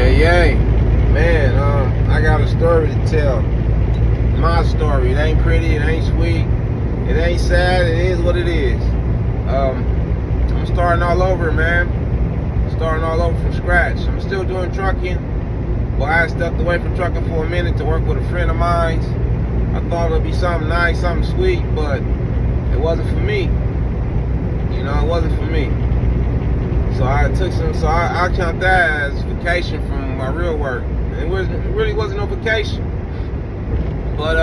Yeah. Man, I got a story to tell. My story. It ain't pretty, it ain't sweet, it ain't sad, it is what it is. I'm starting all over, man. Starting all over from scratch. I'm still doing trucking, but I stepped away from trucking for a minute to work with a friend of mine. I thought it'd be something nice, something sweet, but it wasn't for me. You know, it wasn't for me. So I count that as vacation from my real work. It really wasn't no vacation. But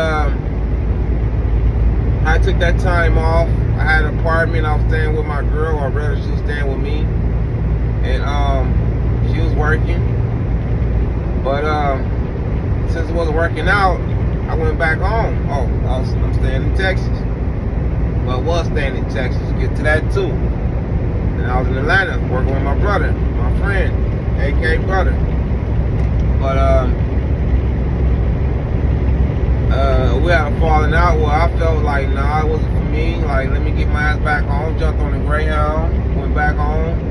I took that time off. I had an apartment. I was staying with my girl, or rather she was staying with me. And she was working. But since it wasn't working out, I went back home. I'm staying in Texas. Well, I was staying in Texas. Get to that too. And I was in Atlanta working with my brother, my friend, aka brother. But we had a falling out where I felt like, nah, it wasn't for me. Like, let me get my ass back home. Jumped on the Greyhound, went back home.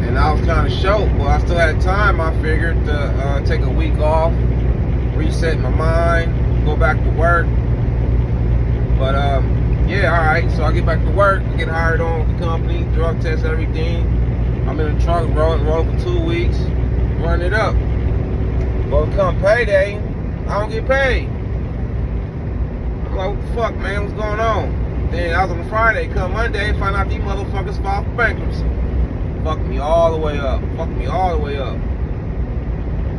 And I was kind of shocked, but I still had time. I figured to take a week off, reset my mind, go back to work. But yeah, all right. So I get back to work, get hired on with the company, drug test, everything. I'm in a truck rolling for 2 weeks, running it up. But come payday, I don't get paid. I'm like, what the fuck, man? What's going on? Then I was on Friday. Come Monday, find out these motherfuckers filed for bankruptcy. Fucked me all the way up.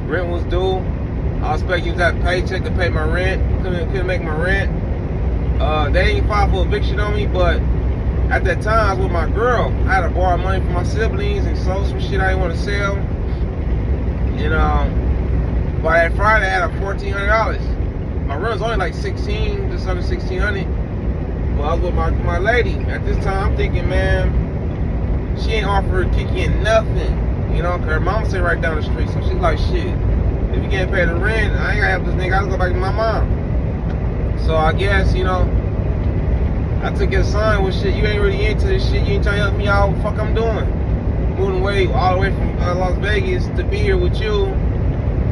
Rent was due. I was expecting that paycheck to pay my rent. Couldn't make my rent. They didn't file for eviction on me, but at that time I was with my girl. I had to borrow money from my siblings and sold some shit I didn't want to sell. And by that Friday I had $1,400. My rent was only like 16, just under 1,600. But I was with my lady. At this time I'm thinking, man, she ain't offered Kiki nothing. You know, cause her mom stay right down the street. So she's like, shit, if you can't pay the rent, I ain't gonna help this nigga, I'll go back to my mom. So I guess, you know, I took it a sign with shit. You ain't really into this shit. You ain't trying to help me out. What the fuck I'm doing? Moving away all the way from Las Vegas to be here with you,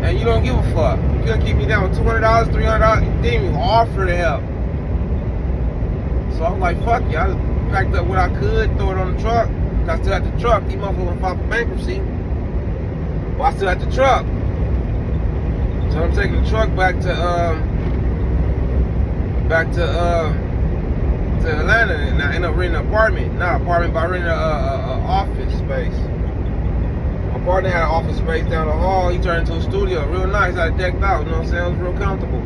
and you don't give a fuck. You gonna keep me down with $200, $300? You didn't even offer to help. So I was like, fuck you. I just packed up what I could, throw it on the truck. I still had the truck. These motherfuckers filed for bankruptcy. Well, I still had the truck. So I'm taking the truck back to Atlanta, and I ended up renting an apartment. Not an apartment, but I rented an office space. My partner had an office space down the hall. He turned into a studio. Real nice. I had it decked out, you know what I'm saying? It was real comfortable.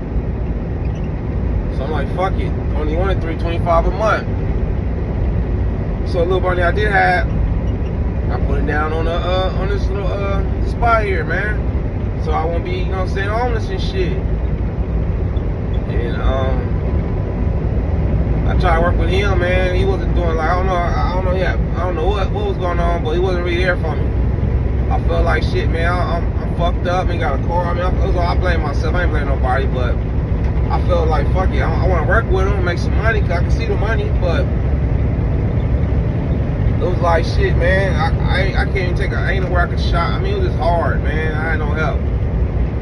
So I'm like, fuck it. Only wanted $325 a month. So a little money I did have, I put it down on this little spot here, man. So I won't be, you know what I'm saying, homeless and shit. And I tried to work with him, man. He wasn't doing like, I don't know what was going on, but he wasn't really there for me. I felt like shit, man. I'm fucked up. Ain't got a car. I mean, I blame myself. I ain't blame nobody, but I felt like fuck it. I want to work with him, make some money, cause I can see the money, but it was like shit, man. I can't even take ain't nowhere I could shop. I mean, it was just hard, man. I had no help.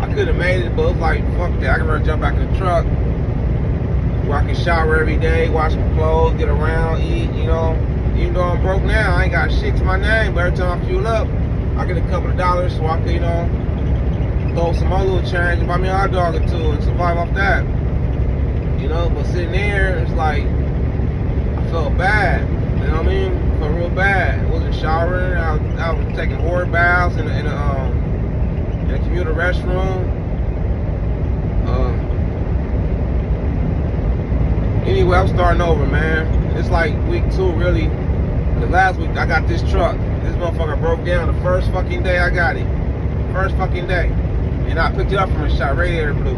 I could have made it, but it was like fuck that. I could rather jump back in the truck, where I can shower every day, wash my clothes, get around, eat, you know. Even though I'm broke now, I ain't got shit to my name, but every time I fuel up, I get a couple of dollars so I can, you know, throw some more little change and buy me a hot dog or two and survive off that. You know, but sitting there, it's like, I felt bad, you know what I mean? I felt real bad. I wasn't showering, I was taking horde baths in a commuter restroom. Anyway, I'm starting over, man. It's like week 2, really. Cause last week I got this truck. This motherfucker broke down the first fucking day I got it. First fucking day. And I picked it up from a shop, radiator blew.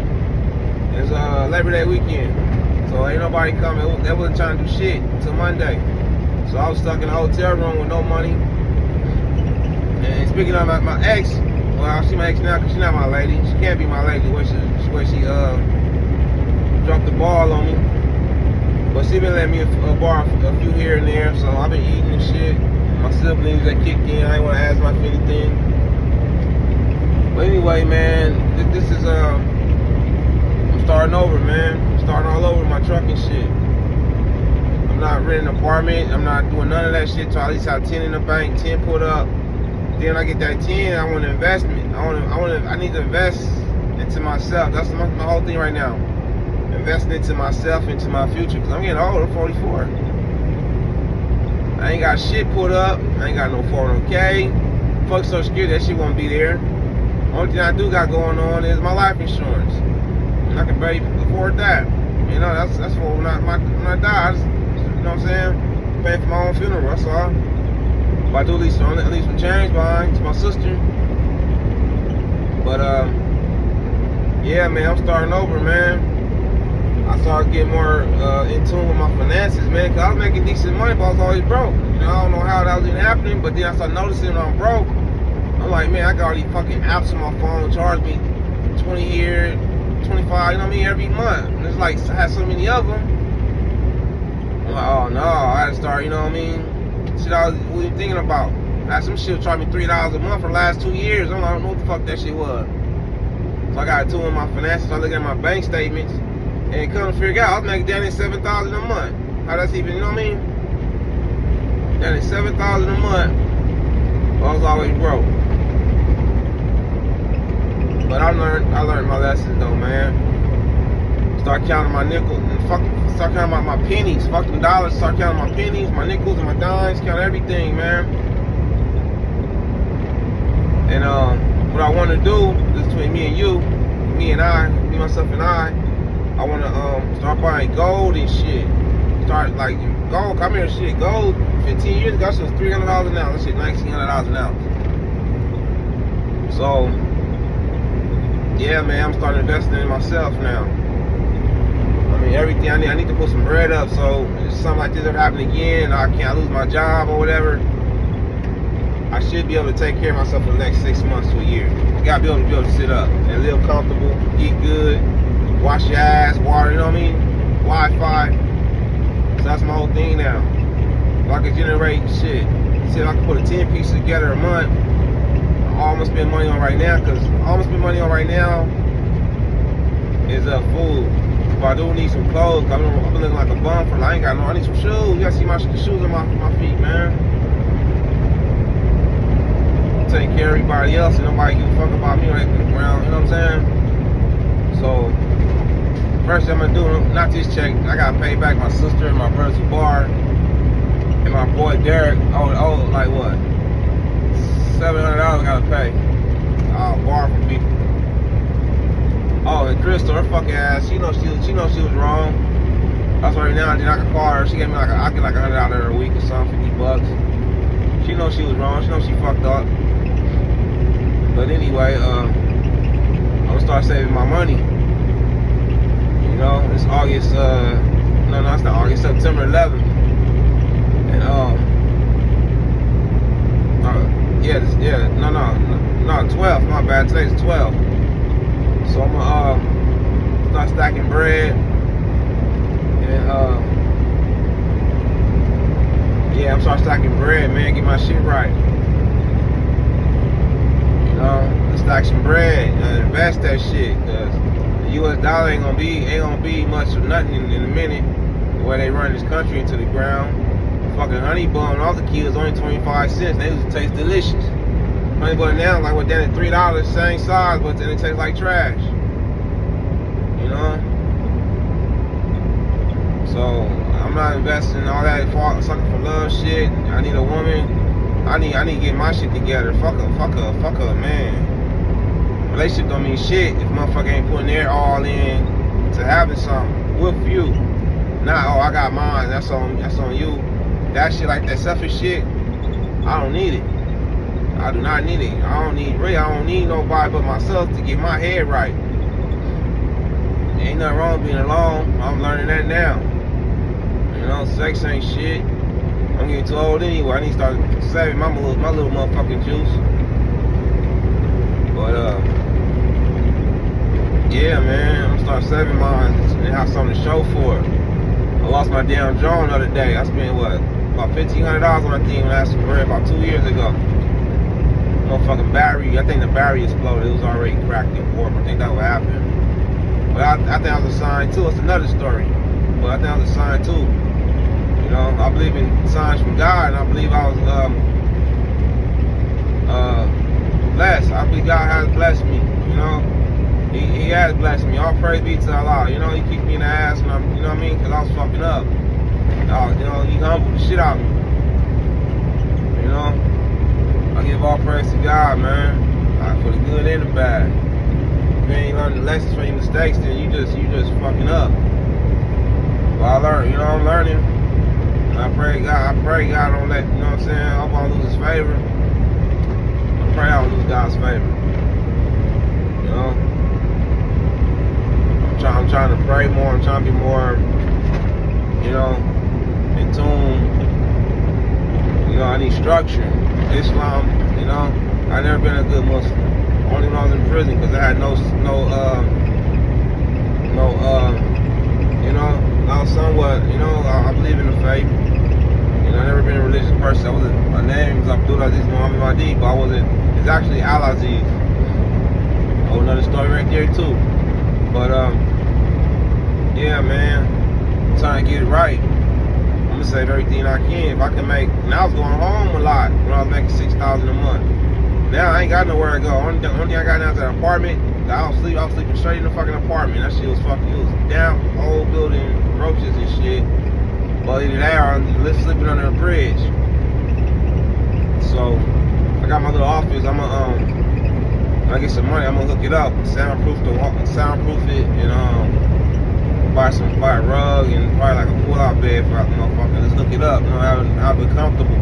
It's Labor Day weekend. So ain't nobody coming. They wasn't trying to do shit until Monday. So I was stuck in a hotel room with no money. And speaking of my ex, well, she's my ex now because she's not my lady. She can't be my lady where she dropped the ball on me. But she been letting me borrow a few here and there, so I've been eating and shit. my siblings that kicked in. I ain't want to ask my for anything. But anyway, man, this is I'm starting over, man. I'm starting all over my truck and shit. I'm not renting an apartment. I'm not doing none of that shit till I at least have 10 in the bank, 10 put up. Then I get that 10, I want an investment. I need to invest into myself. That's my whole thing right now. Investing into myself, into my future. Because I'm getting older, 44. I ain't got shit put up. I ain't got no 401k. Fuck Social Security, that shit won't be there. Only thing I do got going on is my life insurance. And I can barely afford that. You know, that's for when I die. You know what I'm saying? Paying for my own funeral, that's all. But I do at least some change behind to my sister. But yeah, man, I'm starting over, man. I started getting more in tune with my finances, man. Cause I was making decent money, but I was always broke. You know, I don't know how that was even happening, but then I started noticing when I'm broke. I'm like, man, I got all these fucking apps on my phone, charge me 20 here, 25, you know what I mean, every month. And it's like, I had so many of them. I'm like, oh no, I had to start, you know what I mean? Shit I was really thinking about. I had some shit charge me $3 a month for the last 2 years. I'm like, I don't know what the fuck that shit was. So I got to tune my finances, so I look at my bank statements, and come to figure out, I was making down at $7,000 a month. How that's even, you know what I mean? Down at $7,000 a month, but I was always broke. But I learned my lessons though, man. Start counting my nickels and start counting my pennies. Fuck them dollars, start counting my pennies, my nickels and my dimes, count everything, man. And what I want to do is between me and you, me, myself and I want to start buying gold and shit. Start like gold, come here, shit, gold 15 years ago, so it was $300 an ounce. That shit, $1,900 an ounce. So, yeah, man, I'm starting investing in myself now. I mean, everything I need to put some bread up, so if something like this ever happen again, I lose my job or whatever, I should be able to take care of myself for the next 6 months to a year. You gotta be able to sit up and live comfortable, eat good, wash your ass, water, you know what I mean? Wi-Fi. So that's my whole thing now. If I could generate shit, see if I could put a 10 piece together a month, all I'm gonna spend money on right now, because all I'm gonna spend money on right now is food. But I do need some clothes. I've been looking like a bum for I need some shoes. You gotta see the shoes on my feet, man. I'm taking care of everybody else and nobody give a fuck about me right around, you know what I'm saying? So first thing I'm gonna do, not this check, I gotta pay back my sister and my brother Bar and my boy Derek. Oh, like what? $700 I gotta pay. Bar for me. Oh, and Crystal, her fucking ass, she knows she was wrong. That's right now, then I can call her. She gave me I get like $100 a week or something, $50. She knows she was wrong. She knows she fucked up. But anyway, I'm gonna start saving my money. You know, it's August. No, it's not August. September 11th. And no, 12th. My bad. Today's 12th. So I'm gonna start stacking bread, and I'm start stacking bread, man. Get my shit right. You know, let's stack some bread and invest that shit, cause the U.S. dollar ain't gonna be much of nothing in a minute. The way they run this country into the ground, fucking honey bun, all the kids only 25 cents. They used to taste delicious. Honey bun now like we're down at $3, same size, but then it tastes like trash. You know? So I'm not investing in all that sucking for love shit. I need a woman. I need to get my shit together. Fuck a man. Relationship don't mean shit if motherfucker ain't putting their all in to having something with you. Not, oh, I got mine, that's on you. That shit, like that selfish shit, I don't need it. I do not need it. I don't need nobody but myself to get my head right. Ain't nothing wrong being alone. I'm learning that now. You know, sex ain't shit. I'm getting too old anyway. I need to start saving my little motherfucking juice. But yeah, man, I'm gonna start saving mine and have something to show for it. I lost my damn drone the other day. I spent what, about $1,500 on that thing when I had some bread about 2 years ago. Motherfucking battery, I think the battery exploded. It was already cracked and warped. I think that what happened. But I think that was a sign too. It's another story. But I think that was a sign too. You know, I believe in signs from God, and I believe I was blessed. I believe God has blessed me. You know, He has blessed me. All praise be to Allah. You know, He kicked me in the ass, and you know what I mean? Because I was fucking up. You know, He humbled the shit out of me. You know, I give all praise to God, man. For the good and the bad. If you ain't learning the lessons from your mistakes, then you just fucking up. But I learned, you know, I'm learning. And I pray God don't let, you know what I'm saying? I hope I don't lose His favor. I pray I don't lose God's favor. You know? I'm trying to pray more. I'm trying to be more, you know, in tune. You know, I need structure. Islam, you know, I've never been a good Muslim. Only when I was in prison, because I had no, you know, I was somewhat, you know, I believe in the faith. You know, I've never been a religious person. My name is Abdulaziz Muhammad Mahdi, but I wasn't, it's actually Al-Aziz. Oh, another story right there too. But, yeah, man, I'm trying to get it right. I'm gonna save everything I can. If I can make, and I was going home a lot when I was making $6,000 a month. Now I ain't got nowhere to go. Only thing I got now is an apartment. I was sleeping straight in the fucking apartment. That shit was fucking, it was down, old building, roaches and shit. But either that or I'm sleeping under a bridge. So I got my little office. When I get some money, I'm gonna hook it up, soundproof it, and buy a rug and probably like a pull-out bed for a motherfucker. Let's hook it up, you know, have it comfortable.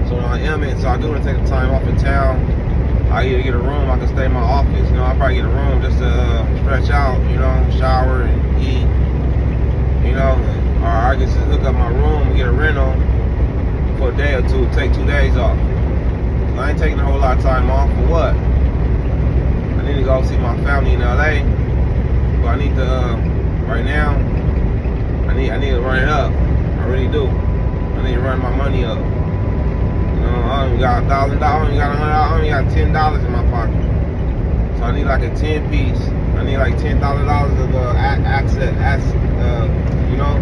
So when I am in, so I do want to take the time off in town. I either get a room, I can stay in my office. You know, I'll probably get a room just to stretch out, you know, shower and eat, you know. Or I can just hook up my room and get a rental for a day or two, take 2 days off. So I ain't taking a whole lot of time off for what? I need to go see my family in LA. But I need to, right now, I need to run it up. I really do. I need to run my money up. I only got $1,000, I only got $10 in my pocket. So I need like a 10 piece. I need like $10,000 of access, you know.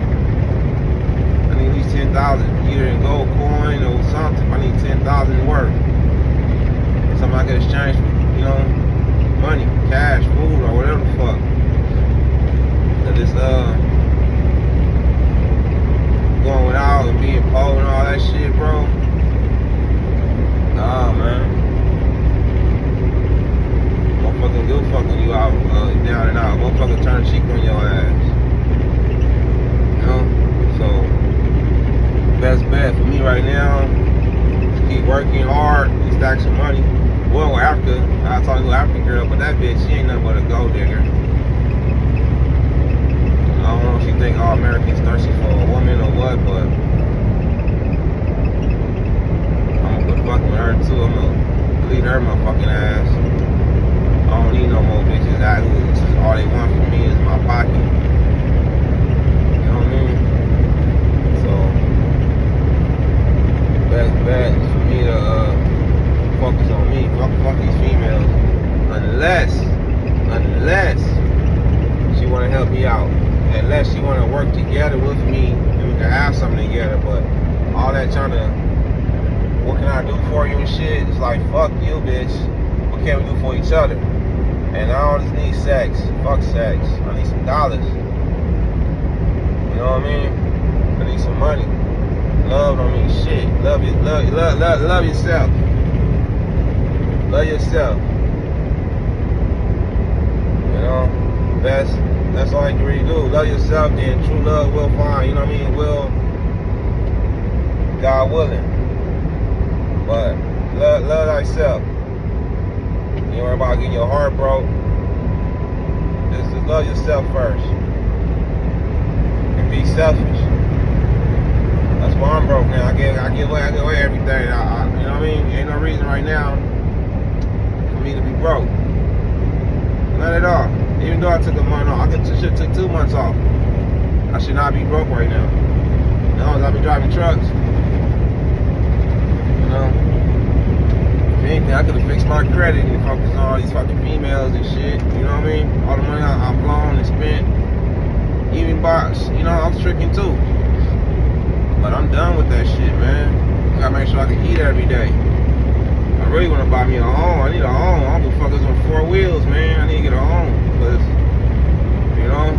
I need at least 10,000, either in gold coin or something. I need 10,000 worth. Something I can exchange for, you know, money, cash, food, or whatever the fuck. And this going without and being poor and all that shit, bro. Nah, man. Motherfucker do fucking you out, down and out. Motherfucker turn cheek on your ass. You know? So, best bet for me right now is keep working hard and stack some money. Well, Africa, I was talking to an African girl, but that bitch, she ain't nothing but a gold digger. I don't know if she think all Americans thirsty for a woman or what, but fucking with her too. I'm gonna leave her my fucking ass. I don't need no more bitches. All they want from me is my pocket. You know what I mean? So best bet is for me to focus on me. Fuck these females. Unless she wanna help me out. Unless she wanna work together with me and we can have something together. But all that trying to, what can I do for you and shit? It's like, fuck you, bitch. What can we do for each other? And I don't just need sex. Fuck sex. I need some dollars. You know what I mean? I need some money. Love don't mean shit. Love yourself. Love yourself. You know? That's all you can really do. Love yourself, then true love will find. You know what I mean? God willing. But love thyself. You ain't worry about getting your heart broke. Just love yourself first. And be selfish. That's why I'm broke now. I give away everything. You know what I mean? Ain't no reason right now for me to be broke. None at all. Even though I took a month off, took 2 months off. I should not be broke right now. As long as I be driving trucks. know. If anything, I could have fixed my credit and focused on all these fucking females and shit. You know what I mean? All the money I've blown and spent. Even box, you know, I was tricking too. But I'm done with that shit, man. I gotta make sure I can eat every day. I really wanna buy me a home. I need a home. I don't give a fuck, it's on 4 wheels, man. I need to get a home. Because, you know,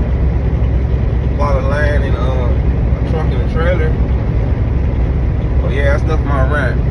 a lot of land and a trunk and a trailer. But yeah, that's enough of my rant.